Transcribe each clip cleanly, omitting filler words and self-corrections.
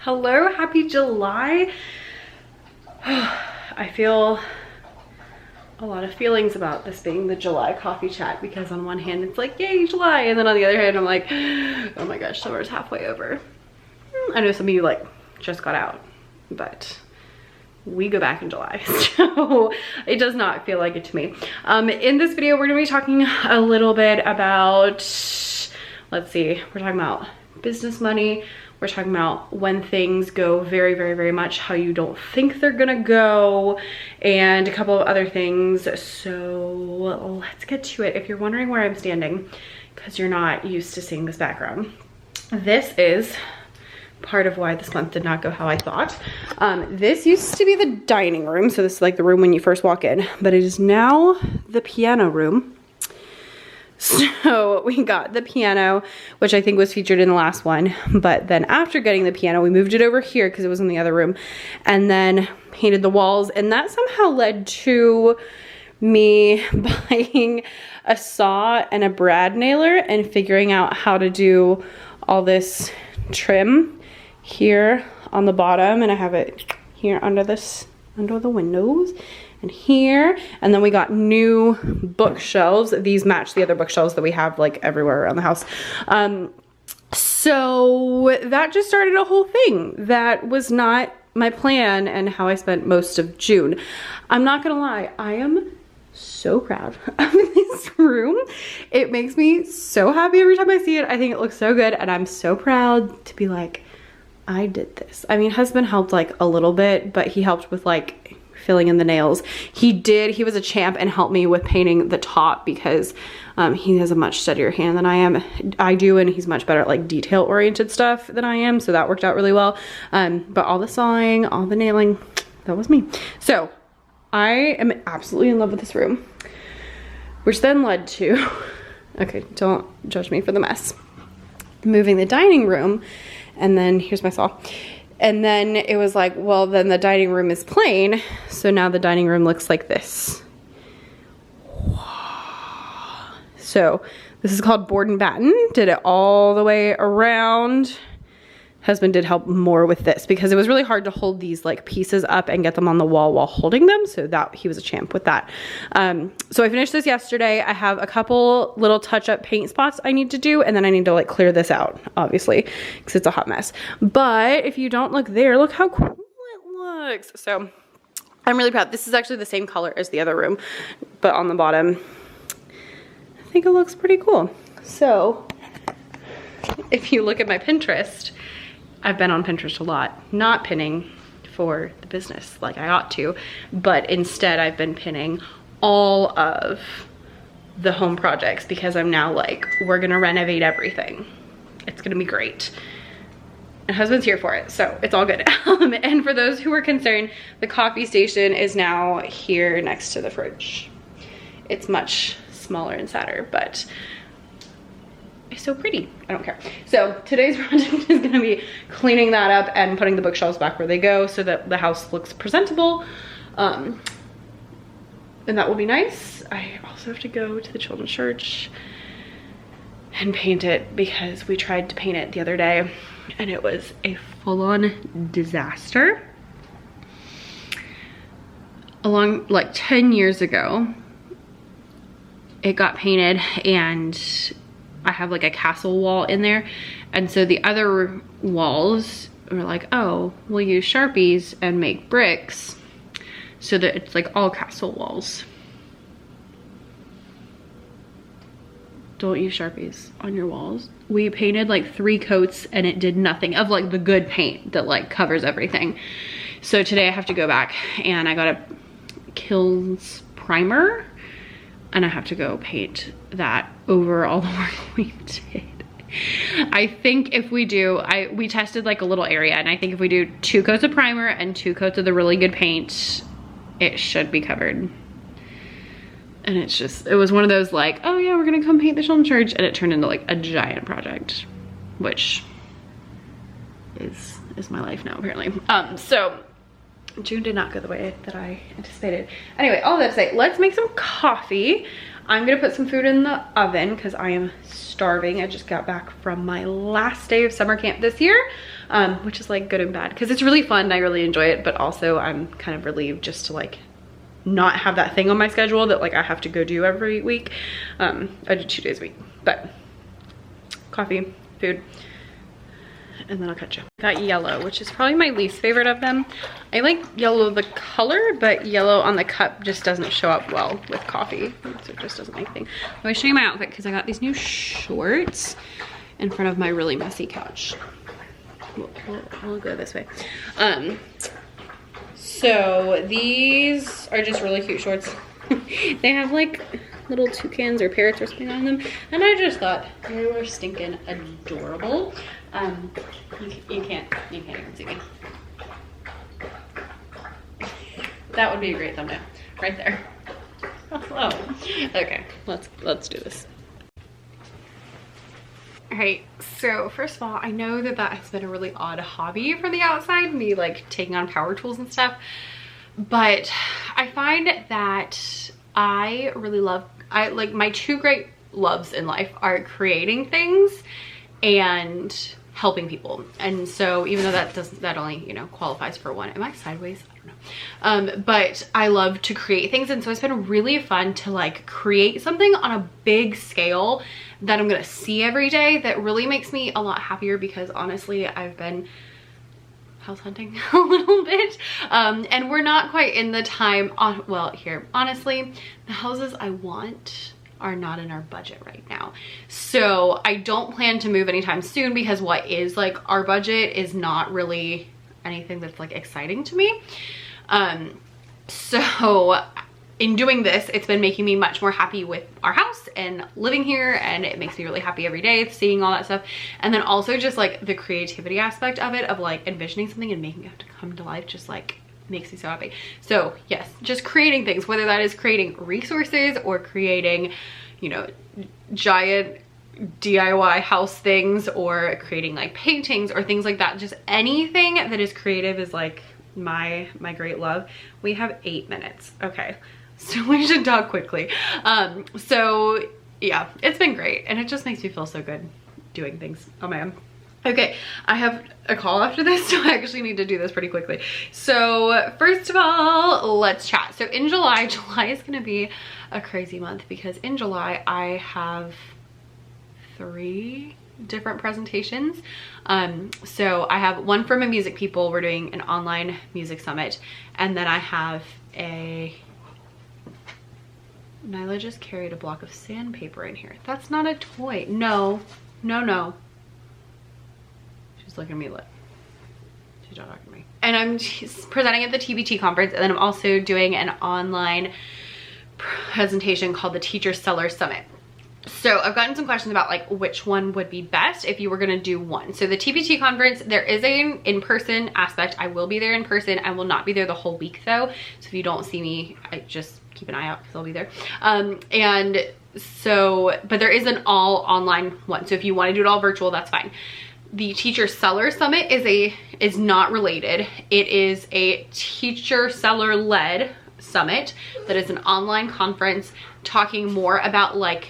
Hello, happy July. I feel a lot of feelings about this being the July coffee chat, because on one hand it's like, yay, July, and then on the other hand I'm like, oh my gosh, summer's halfway over. I know some of you like just got out, but we go back in July, so it does not feel like it to me. In this video we're gonna be talking a little bit about, let's see, we're talking about business money. We're talking about when things go very, very, very much how you don't think they're gonna go, and a couple of other things. So let's get to it. If you're wondering where I'm standing, because you're not used to seeing this background, this is part of why this month did not go how I thought. This used to be the dining room. So this is like the room when you first walk in, but it is now the piano room. So we got the piano, which I think was featured in the last one, but then after getting the piano, we moved it over here because it was in the other room, and then painted the walls, and that somehow led to me buying a saw and a brad nailer and figuring out how to do all this trim here on the bottom, and I have it here under the windows and here, and then we got new bookshelves. These match the other bookshelves that we have like everywhere around the house. So that just started a whole thing that was not my plan and how I spent most of June. I'm not gonna lie, I am so proud of this room. It makes me so happy every time I see it. I think it looks so good, and I'm so proud to be like, I did this. I mean, husband helped like a little bit, but he helped with like filling in the nails. He was a champ and helped me with painting the top, because he has a much steadier hand than I do, and he's much better at like detail oriented stuff than I am, so that worked out really well. But all the sawing, all the nailing, that was me. So I am absolutely in love with this room, which then led to, okay, don't judge me for the mess, moving the dining room. And then here's my saw. And then it was like, well, then the dining room is plain. So now the dining room looks like this. So this is called board and batten. Did it all the way around. Husband did help more with this because it was really hard to hold these like pieces up and get them on the wall while holding them. So that he was a champ with that. So I finished this yesterday. I have a couple little touch-up paint spots I need to do, and then I need to like clear this out, obviously, because it's a hot mess. But if you don't look there, look how cool it looks. So I'm really proud. This is actually the same color as the other room, but on the bottom, I think it looks pretty cool. So if you look at my Pinterest, I've been on Pinterest a lot, not pinning for the business like I ought to, but instead I've been pinning all of the home projects, because I'm now like, we're gonna renovate everything. It's gonna be great. And husband's here for it, so it's all good. And for those who are concerned, the coffee station is now here next to the fridge. It's much smaller and sadder, but it's so pretty. I don't care. So today's project is gonna be cleaning that up and putting the bookshelves back where they go so that the house looks presentable. And that will be nice. I also have to go to the children's church and paint it, because we tried to paint it the other day and it was a full-on disaster. Along like 10 years ago, it got painted, and I have like a castle wall in there, and so the other walls were like, oh, we'll use Sharpies and make bricks so that it's like all castle walls. Don't use Sharpies on your walls. We painted like 3 coats and it did nothing, of like the good paint that like covers everything. So today I have to go back and I got a Kilns primer, and I have to go paint that over all the work we did. I think if we do, we tested like a little area, and I think if we do 2 coats of primer and 2 coats of the really good paint, it should be covered. And it's just, it was one of those like, oh yeah, we're gonna come paint the children's church, and it turned into like a giant project, which is my life now apparently. So June did not go the way that I anticipated. Anyway, all that to say, let's make some coffee. I'm gonna put some food in the oven because I am starving. I just got back from my last day of summer camp this year, which is like good and bad because it's really fun and I really enjoy it, but also I'm kind of relieved just to like not have that thing on my schedule that like I have to go do every week. I do 2 days a week, but coffee, food, and then I'll catch you. Got yellow, which is probably my least favorite of them. I like yellow the color, but yellow on the cup just doesn't show up well with coffee. So it just doesn't make thing. I'm gonna show you my outfit because I got these new shorts in front of my really messy couch. We'll go this way. So these are just really cute shorts. They have like little toucans or parrots or something on them, and I just thought they were stinking adorable. You can't even see me. That would be a great thumbnail right there. Oh, okay, let's do this. All right, so first of all, I know that has been a really odd hobby from the outside, me like taking on power tools and stuff, but I find that I really love, like my two great loves in life are creating things and helping people. And so even though that only, you know, qualifies for one. Am I sideways? I don't know. But I love to create things, and so it's been really fun to like create something on a big scale that I'm gonna see every day. That really makes me a lot happier because honestly I've been house hunting a little bit, and we're not quite in the time on, well, here honestly the houses I want are not in our budget right now, so I don't plan to move anytime soon because what is like our budget is not really anything that's like exciting to me. So in doing this, it's been making me much more happy with our house and living here, and it makes me really happy every day seeing all that stuff. And then also just like the creativity aspect of it, of like envisioning something and making it have to come to life, just like makes me so happy. So yes, just creating things, whether that is creating resources or creating, you know, giant DIY house things or creating like paintings or things like that. Just anything that is creative is like my great love. We have 8 minutes. Okay, so we should talk quickly. So yeah, it's been great and it just makes me feel so good doing things on my own. Okay, I have a call after this, so I actually need to do this pretty quickly. So first of all, let's chat. So in July is gonna be a crazy month because in July I have 3 different presentations. So I have one for my music people. We're doing an online music summit, and then I have Nyla just carried a block of sandpaper in here. That's not a toy. No. She's looking at me like, she's not talking to me. And I'm presenting at the TBT conference, and then I'm also doing an online presentation called the Teacher Seller Summit. So I've gotten some questions about like which one would be best if you were gonna do one. So the TBT conference, there is an in-person aspect. I will be there in person. I will not be there the whole week though. So if you don't see me, I just keep an eye out because I'll be there. And so, but there is an all online one. So if you want to do it all virtual, that's fine. The Teacher Seller Summit is not related. It is a teacher seller led summit that is an online conference talking more about like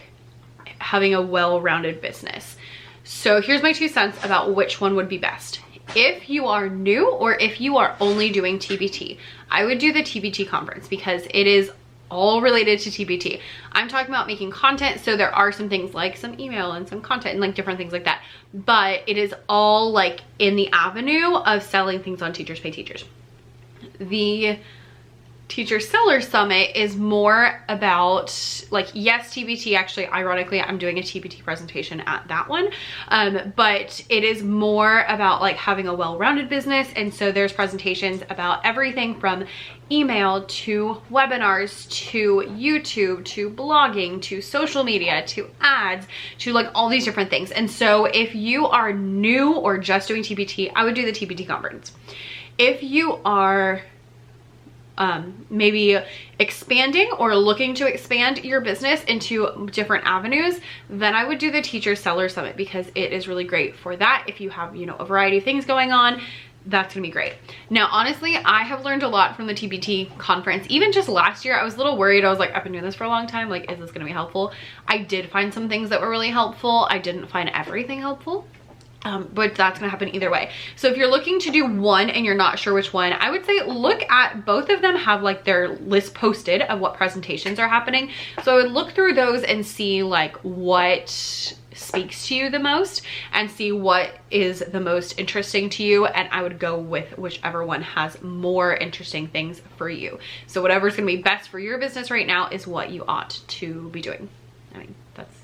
having a well-rounded business. So here's my 2 cents about which one would be best. If you are new or if you are only doing TBT, I would do the TBT conference because it is all related to TBT. I'm talking about making content, so there are some things like some email and some content and like different things like that, but it is all like in the avenue of selling things on Teachers Pay Teachers. The Teacher Seller Summit is more about like, yes, TBT, actually ironically I'm doing a TBT presentation at that one, but it is more about like having a well-rounded business. And so there's presentations about everything from email to webinars to YouTube to blogging to social media to ads to like all these different things. And so if you are new or just doing TBT, I would do the TBT conference. If you are maybe expanding or looking to expand your business into different avenues, then I would do the Teacher Seller Summit because it is really great for that. If you have, you know, a variety of things going on, that's gonna be great. Now, honestly, I have learned a lot from the TBT conference. Even just last year, I was a little worried. I was like, I've been doing this for a long time. Like, is this gonna be helpful? I did find some things that were really helpful. I didn't find everything helpful. But that's gonna happen either way. So if you're looking to do one and you're not sure which one, I would say look at both of them, have like their list posted of what presentations are happening. So I would look through those and see like what speaks to you the most and see what is the most interesting to you, and I would go with whichever one has more interesting things for you. So whatever's gonna be best for your business right now is what you ought to be doing. I mean, that's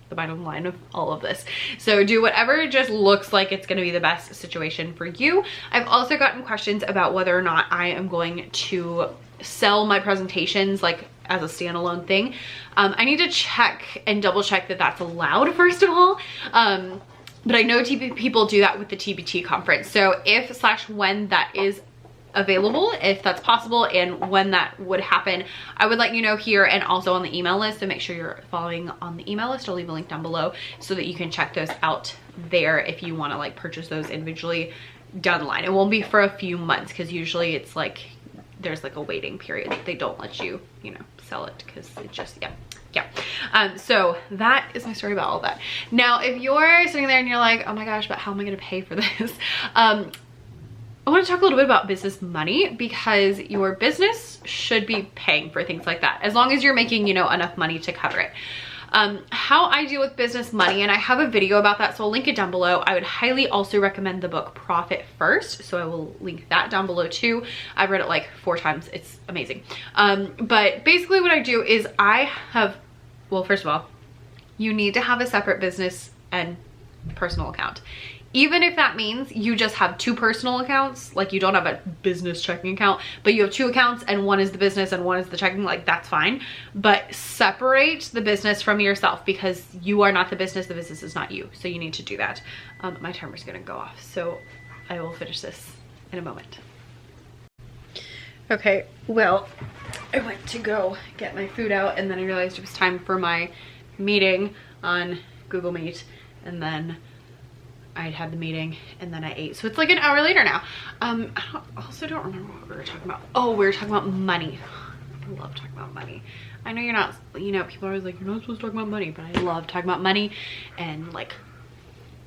the bottom line of all of this. So do whatever just looks like it's going to be the best situation for you. I've also gotten questions about whether or not I am going to sell my presentations like as a standalone thing. I need to check and double check that that's allowed, first of all. But I know people do that with the TBT conference. So if/when that is available, if that's possible, and when that would happen, I would let you know here and also on the email list. So make sure you're following on the email list. I'll leave a link down below so that you can check those out there if you want to like purchase those individually down the line. It won't be for a few months because usually it's like there's like a waiting period. They don't let you, you know, sell it because it just, yeah. So that is my story about all that. Now, if you're sitting there and you're like, oh my gosh, but how am I going to pay for this? I want to talk a little bit about business money, because your business should be paying for things like that, as long as you're making, you know, enough money to cover it. How I deal with business money, and I have a video about that, so I'll link it down below. I would highly also recommend the book Profit First, so I will link that down below too. I've read it like 4 times. It's amazing. But basically what I do is well, first of all, you need to have a separate business and personal account. Even if that means you just have 2 personal accounts, like you don't have a business checking account, but you have 2 accounts and one is the business and one is the checking, like that's fine. But separate the business from yourself, because you are not the business is not you. So you need to do that. My timer's gonna go off, so I will finish this in a moment. Okay, well, I went to go get my food out and then I realized it was time for my meeting on Google Meet, and then I had the meeting and then I ate. So it's like an hour later now. I also don't remember what we were talking about. Oh, we were talking about money. I love talking about money. I know you're not, you know, people are always like, you're not supposed to talk about money, but I love talking about money and like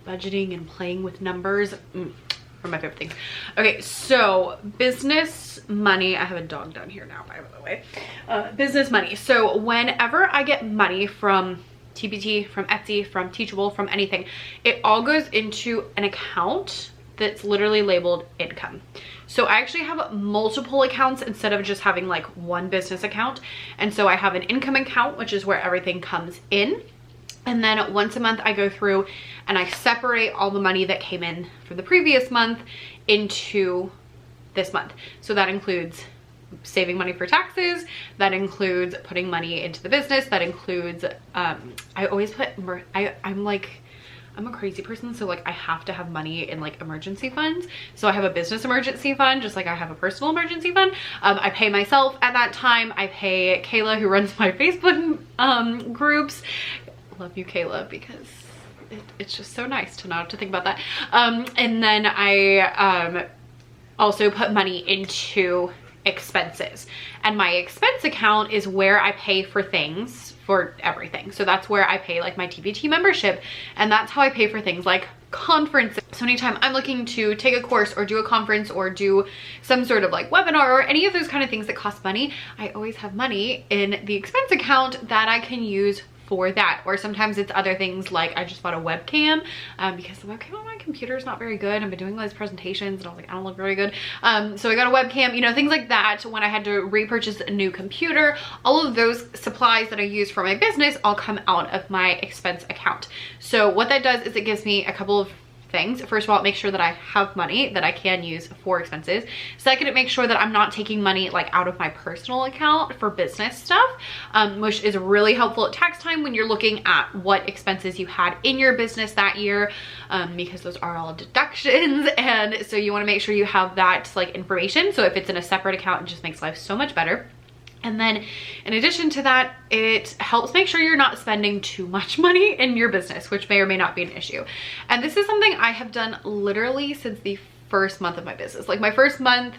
budgeting and playing with numbers. Are my favorite things. Okay, so business money. I have a dog down here now, by the way. Business money. So whenever I get money from TBT, from Etsy, from Teachable, from anything, it all goes into an account that's literally labeled income. So I actually have multiple accounts instead of just having like one business account. And so I have an income account, which is where everything comes in. And then once a month I go through and I separate all the money that came in for the previous month into this month. So that includes saving money for taxes, that includes putting money into the business, that includes I always put I'm a crazy person, so like I have to have money in like emergency funds. So I have a business emergency fund, just like I have a personal emergency fund. I pay myself at that time. I pay Kayla, who runs my Facebook groups. Love you, Kayla, because it's just so nice to not have to think about that. And then I also put money into expenses, and my expense account is where I pay for things, for everything. So that's where I pay like my TBT membership, and that's how I pay for things like conferences. So anytime I'm looking to take a course or do a conference or do some sort of like webinar or any of those kind of things that cost money, I always have money in the expense account that I can use for that. Or sometimes it's other things, like I just bought a webcam because the webcam on my computer is not very good. I've been doing those presentations and I was like, I don't look very good. So I got a webcam, you know, things like that. When I had to repurchase a new computer, all of those supplies that I use for my business all come out of my expense account. So what that does is it gives me a couple of things. First of all, it makes sure that I have money that I can use for expenses. Second, it makes sure that I'm not taking money like out of my personal account for business stuff, which is really helpful at tax time when you're looking at what expenses you had in your business that year, because those are all deductions. And so you want to make sure you have that like information. So if it's in a separate account, it just makes life so much better. And then in addition to that, it helps make sure you're not spending too much money in your business, which may or may not be an issue. And this is something I have done literally since the first month of my business. Like my first month,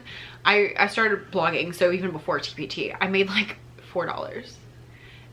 I started blogging. So even before TPT, I made like $4.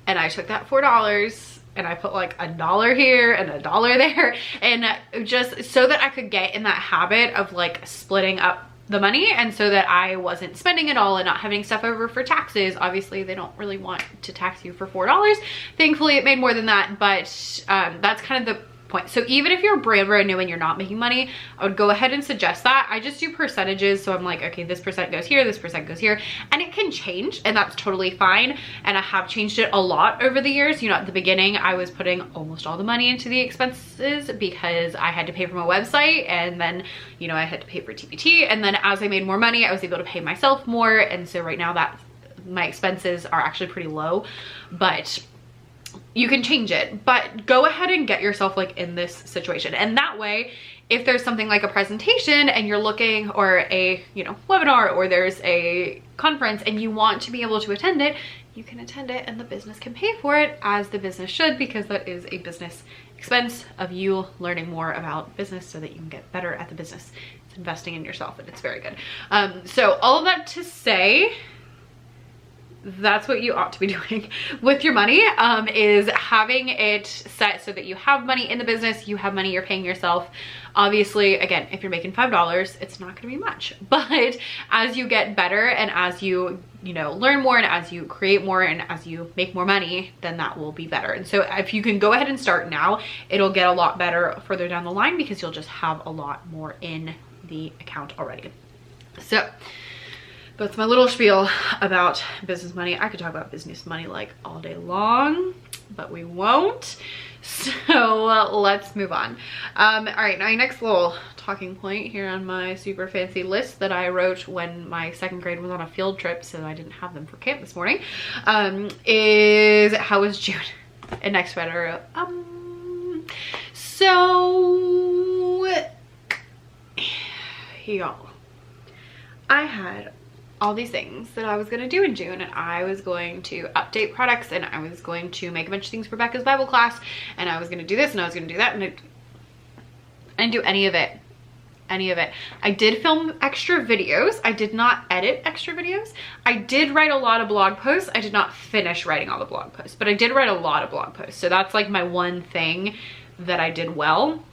And I took that $4 and I put like $1 here and $1 there. And just so that I could get in that habit of like splitting up the money, and so that I wasn't spending it all and not having stuff over for taxes. Obviously they don't really want to tax you for $4. Thankfully it made more than that, but that's kind of the point. So even if you're brand new and you're not making money, I would go ahead and suggest that. I just do percentages. So I'm like, okay, this percent goes here, this percent goes here, and it can change, and that's totally fine. And I have changed it a lot over the years. You know, at the beginning, I was putting almost all the money into the expenses because I had to pay for my website, and then, you know, I had to pay for TPT. And then as I made more money, I was able to pay myself more. And so right now that my expenses are actually pretty low, but you can change it. But go ahead and get yourself like in this situation, and that way if there's something like a presentation and you're looking, or a, you know, webinar, or there's a conference and you want to be able to attend it, you can attend it and the business can pay for it, as the business should, because that is a business expense of you learning more about business so that you can get better at the business. It's investing in yourself, and it's very good. So all of that to say, that's what you ought to be doing with your money, is having it set so that you have money in the business, you have money you're paying yourself. Obviously, again, if you're making $5, it's not going to be much, but as you get better and as you know, learn more, and as you create more, and as you make more money, then that will be better. And so if you can go ahead and start now, it'll get a lot better further down the line, because you'll just have a lot more in the account already. So that's my little spiel about business money. I could talk about business money like all day long, but we won't. So let's move on. All right, my next little talking point here on my super fancy list that I wrote when my second grade was on a field trip, so I didn't have them for camp this morning, is how was June? And next better. So y'all, I had all these things that I was going to do in June, and I was going to update products, and I was going to make a bunch of things for Becca's Bible class, and I was going to do this and I was going to do that, and I didn't do any of it. I did film extra videos. I did not edit extra videos. I did write a lot of blog posts. I did not finish writing all the blog posts, but I did write a lot of blog posts. So that's like my one thing that I did well.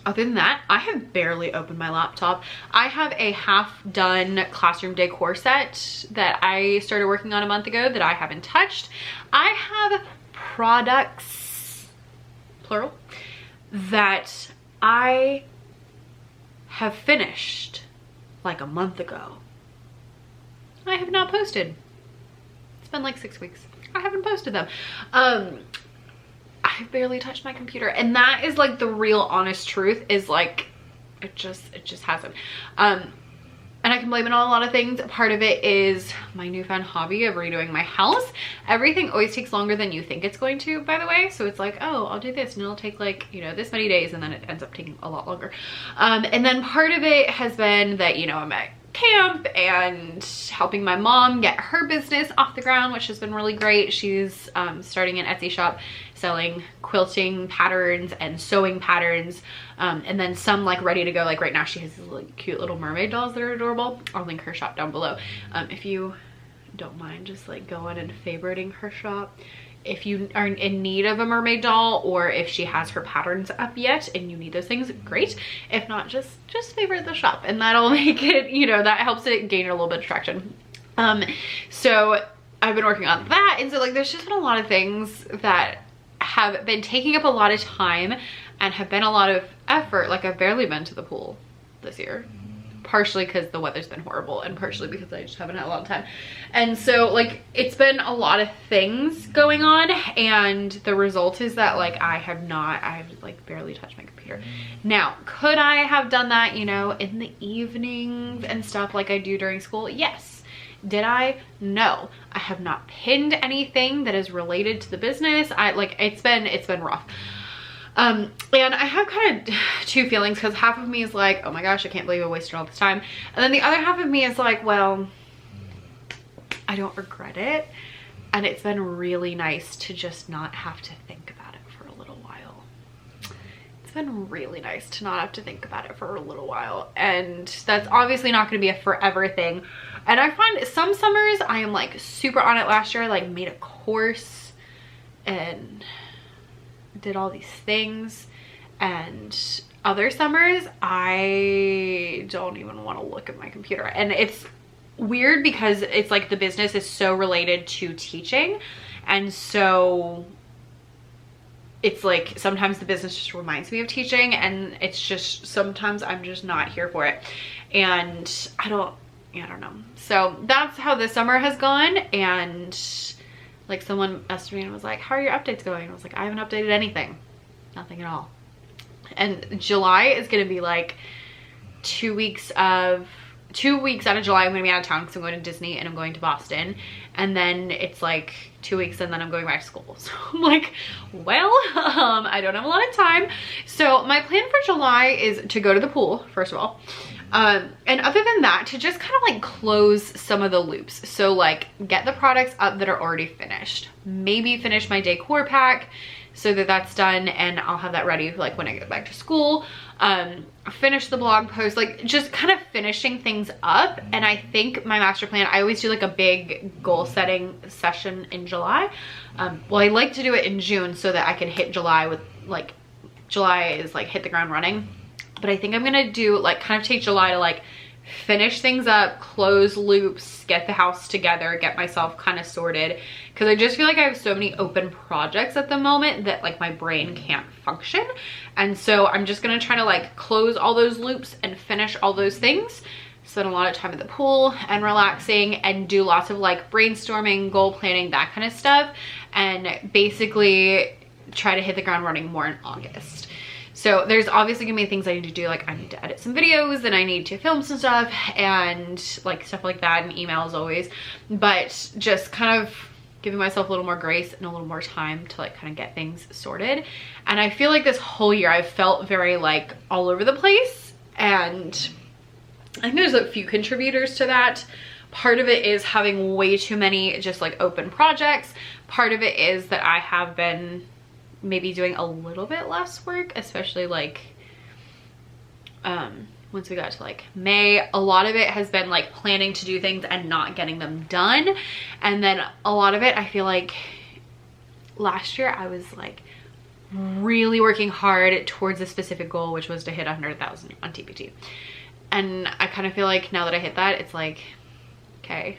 Other than that, I have barely opened my laptop. I have a half-done classroom decor set that I started working on a month ago that I haven't touched. I have products, plural, that I have finished like a month ago. I have not posted. It's been like 6 weeks. I haven't posted them. I've barely touched my computer, and that is like the real honest truth, is like it just hasn't. And I can blame it on a lot of things. Part of it is my newfound hobby of redoing my house. Everything always takes longer than you think it's going to, by the way. So it's like, oh, I'll do this and it'll take like, you know, this many days, and then it ends up taking a lot longer. And then part of it has been that, you know, I'm at camp and helping my mom get her business off the ground, which has been really great. She's starting an Etsy shop selling quilting patterns and sewing patterns, and then some like ready to go. Like right now she has these like cute little mermaid dolls that are adorable. I'll link her shop down below if you don't mind just like going and favoriting her shop. If you are in need of a mermaid doll, or if she has her patterns up yet and you need those things, great. If not, just favorite the shop, and that'll make it, you know, that helps it gain a little bit of traction. So I've been working on that, and so like there's just been a lot of things that have been taking up a lot of time and have been a lot of effort. Like I've barely been to the pool this year, partially because the weather's been horrible, and partially because I just haven't had a lot of time. And so like it's been a lot of things going on, and the result is that like I've like barely touched my computer. Now, could I have done that, you know, in the evenings and stuff like I do during school? Yes. Did I? No. I have not pinned anything that is related to the business. It's been rough. And I have kind of two feelings, because half of me is like, oh my gosh, I can't believe I wasted all this time. And then the other half of me is like, well, I don't regret it. And it's been really nice to just not have to think about it for a little while. It's been really nice to not have to think about it for a little while. And that's obviously not going to be a forever thing. And I find some summers I am like super on it. Last year I like made a course and did all these things, and other summers I don't even want to look at my computer. And it's weird because it's like the business is so related to teaching, and so it's like sometimes the business just reminds me of teaching, and it's just sometimes I'm just not here for it, and I don't know. So that's how this summer has gone. And like someone asked me and was like, how are your updates going? I was like, I haven't updated anything, nothing at all. And July is gonna be like 2 weeks out of July I'm gonna be out of town because I'm going to Disney and I'm going to Boston, and then it's like 2 weeks and then I'm going back to school. So I'm like, well, I don't have a lot of time. So my plan for July is to go to the pool, first of all. And other than that, to just kind of like close some of the loops. So like get the products up that are already finished. Maybe finish my decor pack so that that's done and I'll have that ready like when I get back to school. Finish the blog post, like just kind of finishing things up. And I think my master plan, I always do like a big goal setting session in July. Well, I like to do it in June so that I can hit July with like, July is like hit the ground running. But I think I'm gonna do like kind of take July to like finish things up, close loops, get the house together, get myself kind of sorted, because I just feel like I have so many open projects at the moment that like my brain can't function. And so I'm just gonna try to like close all those loops and finish all those things, spend a lot of time at the pool and relaxing, and do lots of like brainstorming, goal planning, that kind of stuff, and basically try to hit the ground running more in August. So there's obviously gonna be things I need to do, like I need to edit some videos and I need to film some stuff and like stuff like that, and emails always, but just kind of giving myself a little more grace and a little more time to like kind of get things sorted. And I feel like this whole year I've felt very like all over the place, and I think there's a few contributors to that. Part of it is having way too many just like open projects. Part of it is that I have been maybe doing a little bit less work, especially like once we got to like May. A lot of it has been like planning to do things and not getting them done. And then a lot of it, I feel like last year I was like really working hard towards a specific goal, which was to hit 100,000 on TPT. And I kind of feel like now that I hit that, it's like, okay,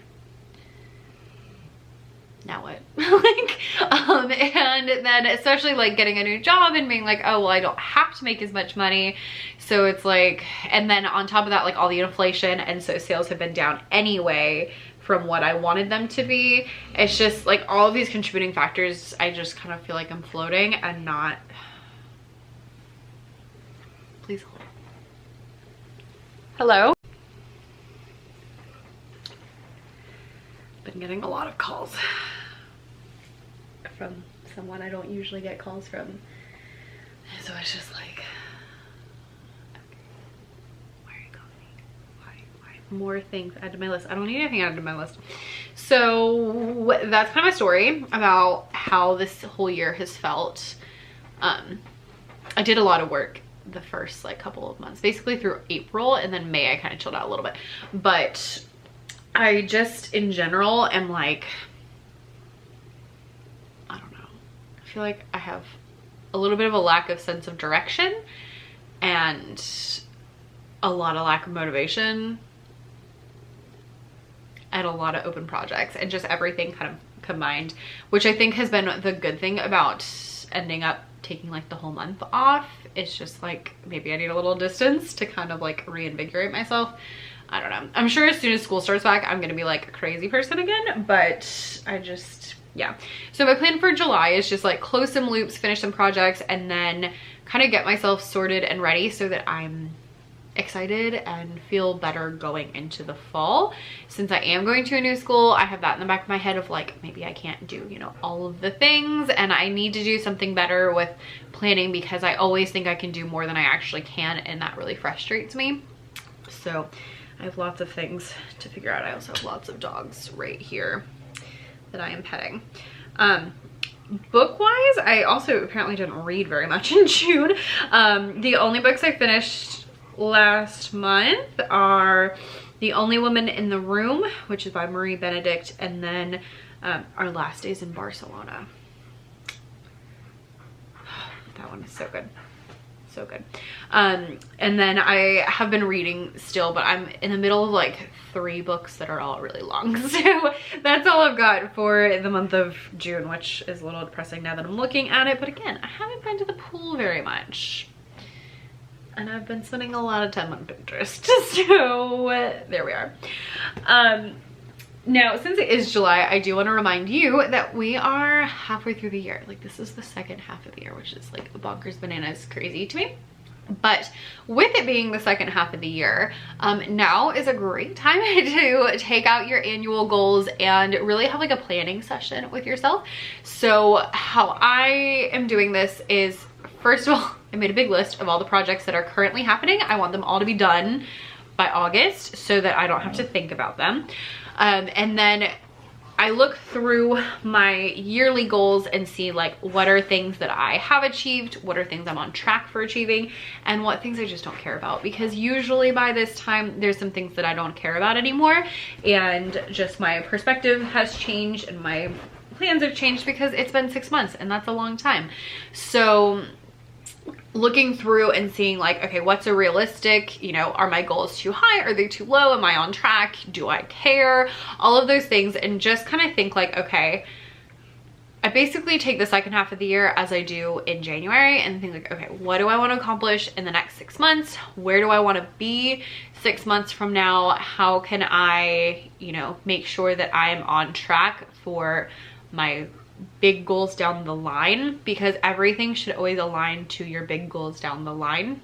now what? And then especially like getting a new job and being like, oh, well, I don't have to make as much money. So it's like, and then on top of that, like all the inflation, and so sales have been down anyway from what I wanted them to be. It's just like all of these contributing factors, I just kind of feel like I'm floating and not. Please hold. Hello? Been getting a lot of calls from someone I don't usually get calls from, so it's just like, okay, why are you calling me? Why more things added to my list? I don't need anything added to my list. So that's kind of my story about how this whole year has felt. I did a lot of work the first like couple of months, basically through April, and then May I kind of chilled out a little bit. But I just in general am like, I don't know, I feel like I have a little bit of a lack of sense of direction and a lot of lack of motivation and a lot of open projects and just everything kind of combined, which I think has been the good thing about ending up taking like the whole month off. It's just like maybe I need a little distance to kind of like reinvigorate myself. I don't know. I'm sure as soon as school starts back, I'm gonna be like a crazy person again, but I just, yeah. So my plan for July is just like close some loops, finish some projects, and then kind of get myself sorted and ready so that I'm excited and feel better going into the fall. Since I am going to a new school, I have that in the back of my head of like, maybe I can't do, you know, all of the things, and I need to do something better with planning because I always think I can do more than I actually can, and that really frustrates me. So I have lots of things to figure out. I also have lots of dogs right here that I am petting. book-wise, I also apparently didn't read very much in June. The only books I finished last month are The Only Woman in the Room, which is by Marie Benedict, and then Our Last Days in Barcelona. That one is so good. So good. And then I have been reading still, but I'm in the middle of like 3 books that are all really long. So that's all I've got for the month of June, which is a little depressing now that I'm looking at it. But again, I haven't been to the pool very much. And I've been spending a lot of time on Pinterest. So there we are. Now, since it is July, I do want to remind you that we are halfway through the year. Like, this is the second half of the year, which is like bonkers bananas crazy to me. But with it being the second half of the year, now is a great time to take out your annual goals and really have like a planning session with yourself. So how I am doing this is, first of all, I made a big list of all the projects that are currently happening. I want them all to be done by August so that I don't have to think about them. And then I look through my yearly goals and see like what are things that I have achieved, what are things I'm on track for achieving, and what things I just don't care about. Because usually by this time there's some things that I don't care about anymore, and just my perspective has changed and my plans have changed because it's been 6 months and that's a long time. So looking through and seeing like, okay, what's a realistic, you know, are my goals too high? Are they too low? Am I on track? Do I care? All of those things, and just kind of think like, okay, I basically take the second half of the year as I do in January and think like, okay, what do I want to accomplish in the next 6 months? Where do I want to be 6 months from now? How can I, you know, make sure that I am on track for my big goals down the line? Because everything should always align to your big goals down the line.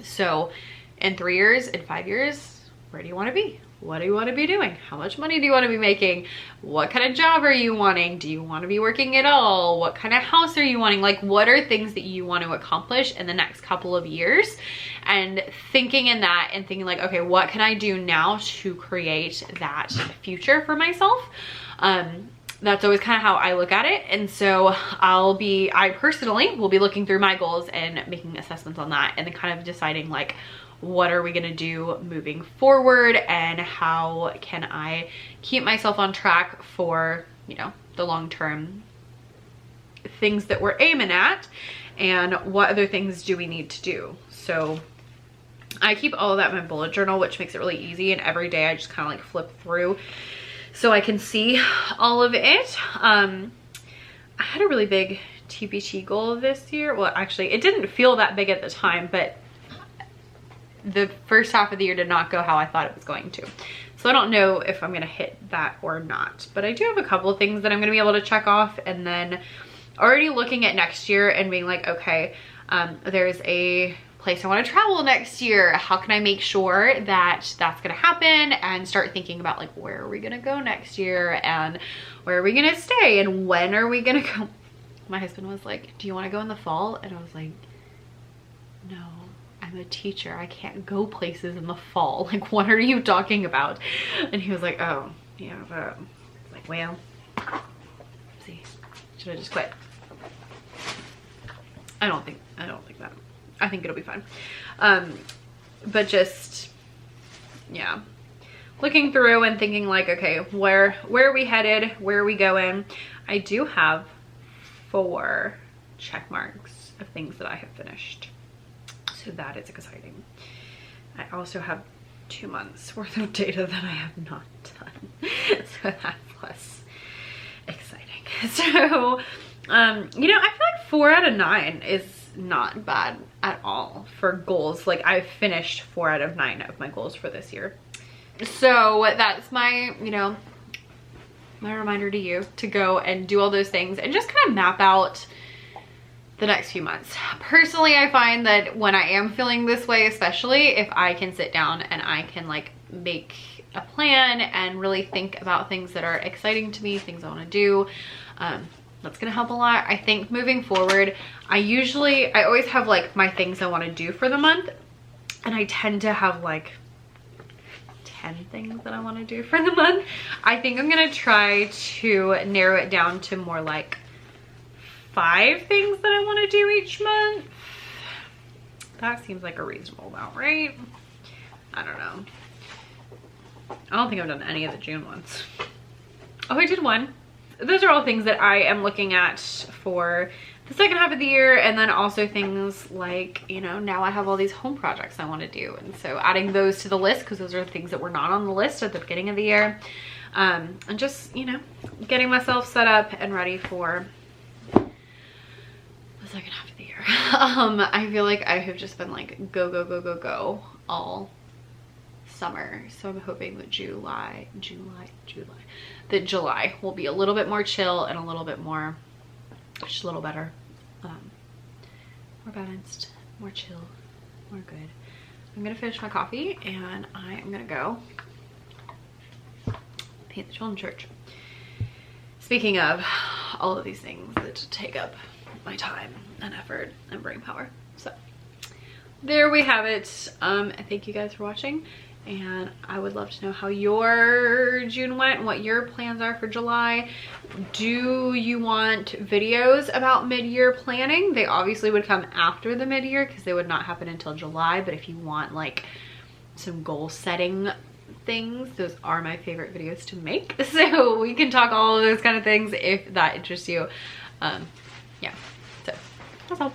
So in 3 years, in 5 years, where do you want to be? What do you want to be doing? How much money do you want to be making? What kind of job are you wanting? Do you want to be working at all? What kind of house are you wanting? Like, what are things that you want to accomplish in the next couple of years? And thinking in that and thinking like, okay, what can I do now to create that future for myself? That's always kind of how I look at it. And so I personally will be looking through my goals and making assessments on that, and then kind of deciding like, what are we gonna do moving forward, and how can I keep myself on track for, you know, the long-term things that we're aiming at, and what other things do we need to do. So I keep all of that in my bullet journal, which makes it really easy, and every day I just kind of like flip through so I can see all of it. I had a really big TPT goal this year. Well, actually, it didn't feel that big at the time, but the first half of the year did not go how I thought it was going to. So I don't know if I'm gonna hit that or not, but I do have a couple of things that I'm gonna be able to check off, and then already looking at next year and being like, okay, there's a place I want to travel next year. How can I make sure that that's going to happen, and start thinking about like, where are we going to go next year, and where are we going to stay, and when are we going to go? My husband was like, do you want to go in the fall? And I was like, no, I'm a teacher. I can't go places in the fall. Like, what are you talking about? And he was like, oh, yeah, but like, well, see, should I just quit? I don't think that. I think it'll be fine. But just, yeah, looking through and thinking like, okay, where are we headed? Where are we going? I do have 4 check marks of things that I have finished. So that is exciting. I also have 2 months worth of data that I have not done. So that's less exciting. So, you know, I feel like 4 out of 9 is not bad at all for goals. Like, I've finished 4 out of 9 of my goals for this year. So that's my, you know, my reminder to you to go and do all those things and just kind of map out the next few months. Personally, I find that when I am feeling this way, especially if I can sit down and I can like make a plan and really think about things that are exciting to me, things I want to do, that's gonna help a lot. I think moving forward, I always have like my things I want to do for the month, and I tend to have like 10 things that I want to do for the month. I think I'm gonna try to narrow it down to more like 5 things that I want to do each month. That seems like a reasonable amount, right? I don't know. I don't think I've done any of the June ones. Oh, I did one. Those are all things that I am looking at for the second half of the year, and then also things like, you know, now I have all these home projects I want to do, and so adding those to the list, because those are things that were not on the list at the beginning of the year, and just, you know, getting myself set up and ready for the second half of the year. I feel like I have just been like go, go, go, go, go all summer, so I'm hoping that July will be a little bit more chill and a little bit more, just a little better, more balanced, more chill, more good. I'm gonna finish my coffee and I am gonna go paint the children's church. Speaking of all of these things that take up my time and effort and brain power, so there we have it. Thank you guys for watching, and I would love to know how your June went and what your plans are for July. Do you want videos about mid-year planning? They obviously would come after the mid-year because they would not happen until July, but if you want like some goal setting things, those are my favorite videos to make, so we can talk all of those kind of things if that interests you. Yeah, so that's all.